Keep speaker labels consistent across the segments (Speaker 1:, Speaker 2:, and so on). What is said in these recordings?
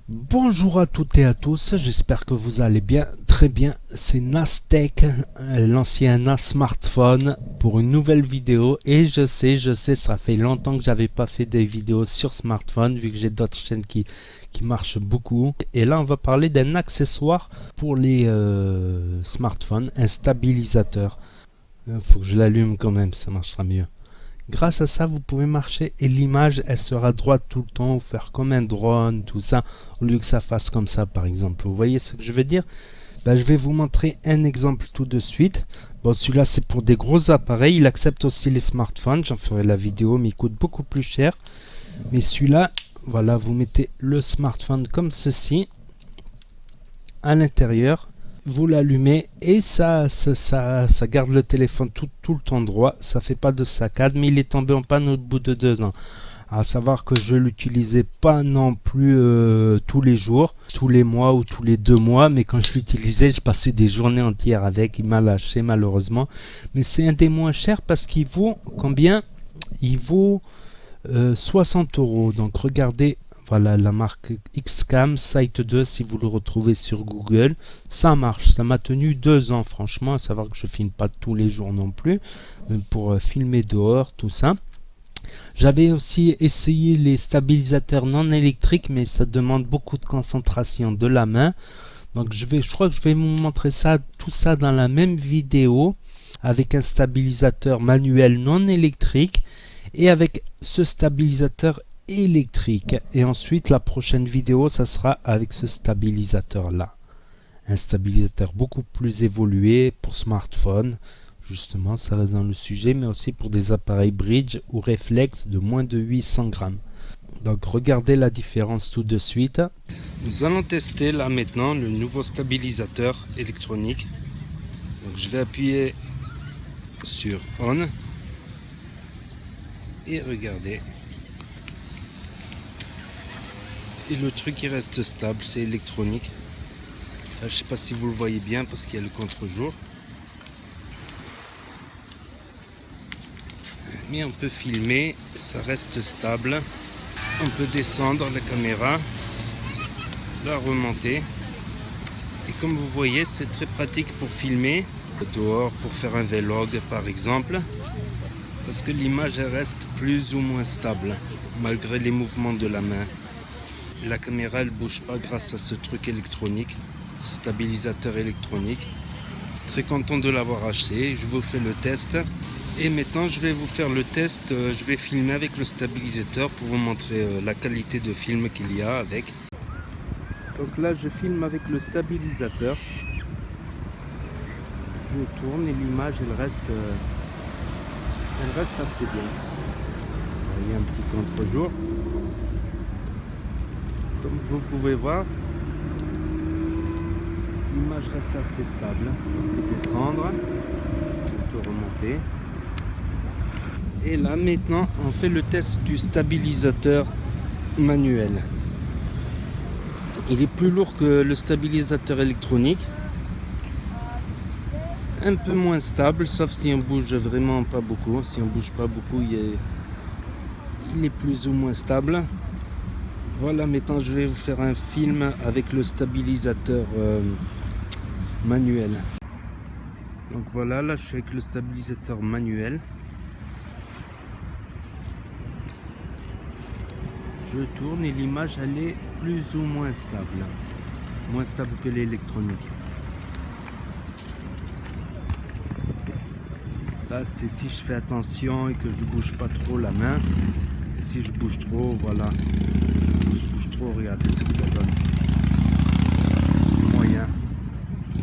Speaker 1: Bonjour à toutes et à tous, j'espère que vous allez bien, très bien. C'est Nastech, l'ancien NAS smartphone, pour une nouvelle vidéo. Et je sais, ça fait longtemps que j'avais pas fait des vidéos sur smartphone, vu que j'ai d'autres chaînes qui marchent beaucoup. Et là, on va parler d'un accessoire pour les smartphones, un stabilisateur. Il faut que je l'allume quand même, ça marchera mieux. Grâce à ça, vous pouvez marcher et l'image, elle sera droite tout le temps, ou faire comme un drone, tout ça, au lieu que ça fasse comme ça, par exemple. Vous voyez ce que je veux dire? Je vais vous montrer un exemple tout de suite. Bon, celui-là, c'est pour des gros appareils. Il accepte aussi les smartphones. J'en ferai la vidéo, mais il coûte beaucoup plus cher. Mais celui-là, voilà, vous mettez le smartphone comme ceci, à l'intérieur. Vous l'allumez et ça garde le téléphone tout le temps droit. Ça fait pas de saccade, mais il est tombé en panne au bout de 2 ans. À savoir que je l'utilisais pas non plus tous les jours, tous les mois ou tous les 2 mois, mais quand je l'utilisais, je passais des journées entières avec. Il m'a lâché malheureusement, mais c'est un des moins chers parce qu'il vaut combien? Il vaut 60 euros. Donc regardez, voilà la marque Xcam Site 2 si vous le retrouvez sur Google. Ça marche, ça m'a tenu 2 ans franchement, à savoir que je filme pas tous les jours non plus, pour filmer dehors, tout ça. J'avais aussi essayé les stabilisateurs non électriques, mais ça demande beaucoup de concentration de la main. Donc je crois que je vais vous montrer ça, tout ça dans la même vidéo, avec un stabilisateur manuel non électrique et avec ce stabilisateur électrique. Et ensuite la prochaine vidéo, ça sera avec ce stabilisateur là, un stabilisateur beaucoup plus évolué pour smartphone. Justement, ça reste dans le sujet, mais aussi pour des appareils bridge ou réflexe de moins de 800 grammes. Donc regardez la différence tout de suite. Nous allons tester là maintenant le nouveau stabilisateur électronique. Donc je vais appuyer sur On et regardez. Et le truc il reste stable, c'est électronique. Là, je sais pas si vous le voyez bien parce qu'il y a le contre-jour. Mais on peut filmer, ça reste stable. On peut descendre la caméra, la remonter. Et comme vous voyez, c'est très pratique pour filmer dehors, pour faire un vlog par exemple. Parce que l'image reste plus ou moins stable, malgré les mouvements de la main. La caméra elle bouge pas grâce à ce truc électronique, stabilisateur électronique. Très content de l'avoir acheté, je vous fais le test. Et maintenant je vais vous faire le test, je vais filmer avec le stabilisateur pour vous montrer la qualité de film qu'il y a avec. Donc là je filme avec le stabilisateur. Je tourne et l'image elle reste assez bien. Il y a un petit contre-jour. Comme vous pouvez voir, l'image reste assez stable. On peut descendre, on peut remonter. Et là maintenant on fait le test du stabilisateur manuel. Il est plus lourd que le stabilisateur électronique, un peu moins stable, sauf si on bouge vraiment pas beaucoup. Si on bouge pas beaucoup, il est plus ou moins stable. Voilà, maintenant je vais vous faire un film avec le stabilisateur manuel. Donc voilà, là je suis avec le stabilisateur manuel. Je tourne et l'image elle est plus ou moins stable. Moins stable que l'électronique. Ça c'est si je fais attention et que je bouge pas trop la main. Et si je bouge trop, voilà. Si je bouge trop, regardez ce que ça donne. C'est moyen.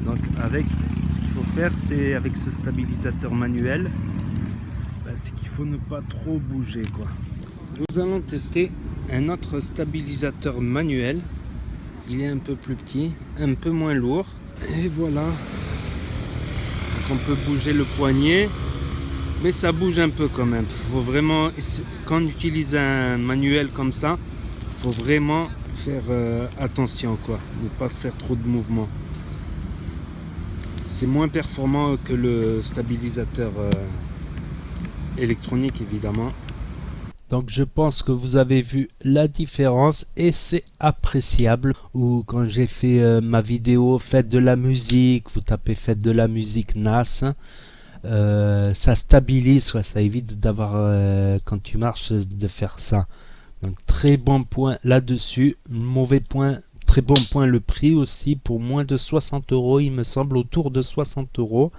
Speaker 1: Donc avec ce qu'il faut faire, c'est avec ce stabilisateur manuel, c'est qu'il faut ne pas trop bouger quoi. Nous allons tester un autre stabilisateur manuel. Il est un peu plus petit, un peu moins lourd. Et voilà. Donc on peut bouger le poignet, mais ça bouge un peu quand même. Faut vraiment, quand on utilise un manuel comme ça, faut vraiment faire attention quoi, ne pas faire trop de mouvements. C'est moins performant que le stabilisateur électronique évidemment. Donc je pense que vous avez vu la différence et c'est appréciable. Ou quand j'ai fait ma vidéo faites de la musique, vous tapez faites de la musique NAS, ça stabilise, quoi, ça évite d'avoir quand tu marches de faire ça. Donc très bon point là-dessus, mauvais point, très bon point le prix aussi, pour moins de 60 euros, il me semble, autour de 60 euros.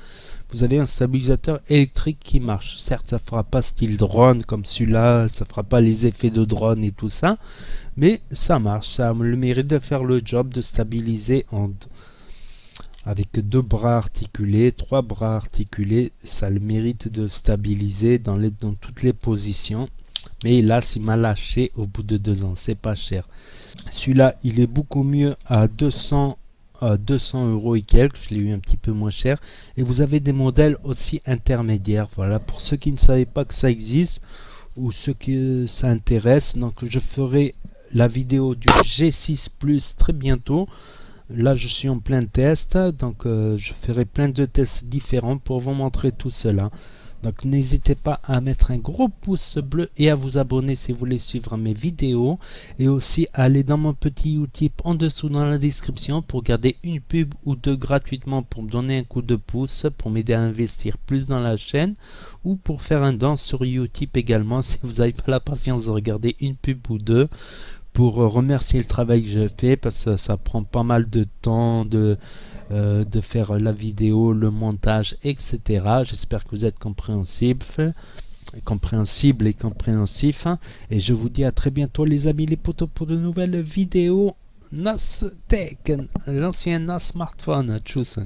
Speaker 1: Vous avez un stabilisateur électrique qui marche. Certes, ça fera pas style drone comme celui-là, ça fera pas les effets de drone et tout ça, mais ça marche, ça a le mérite de faire le job de stabiliser avec deux bras articulés, trois bras articulés, ça a le mérite de stabiliser dans toutes les positions. Mais là, il m'a lâché au bout de 2 ans, c'est pas cher. Celui-là, il est beaucoup mieux à 200 euros et quelques, je l'ai eu un petit peu moins cher. Et vous avez des modèles aussi intermédiaires. Voilà, pour ceux qui ne savaient pas que ça existe ou ceux qui ça intéresse, donc je ferai la vidéo du G6 Plus très bientôt. Là, je suis en plein test, donc je ferai plein de tests différents pour vous montrer tout cela. Donc n'hésitez pas à mettre un gros pouce bleu et à vous abonner si vous voulez suivre mes vidéos. Et aussi aller dans mon petit Utip en dessous dans la description pour garder une pub ou deux gratuitement pour me donner un coup de pouce, pour m'aider à investir plus dans la chaîne. Ou pour faire un don sur Utip également si vous n'avez pas la patience de regarder une pub ou deux. Pour remercier le travail que je fais parce que ça prend pas mal de temps de faire la vidéo, le montage, etc. J'espère que vous êtes compréhensible et compréhensif. Et je vous dis à très bientôt les amis les potos pour de nouvelles vidéos NAS Tech, l'ancien NAS smartphone. Tchuss.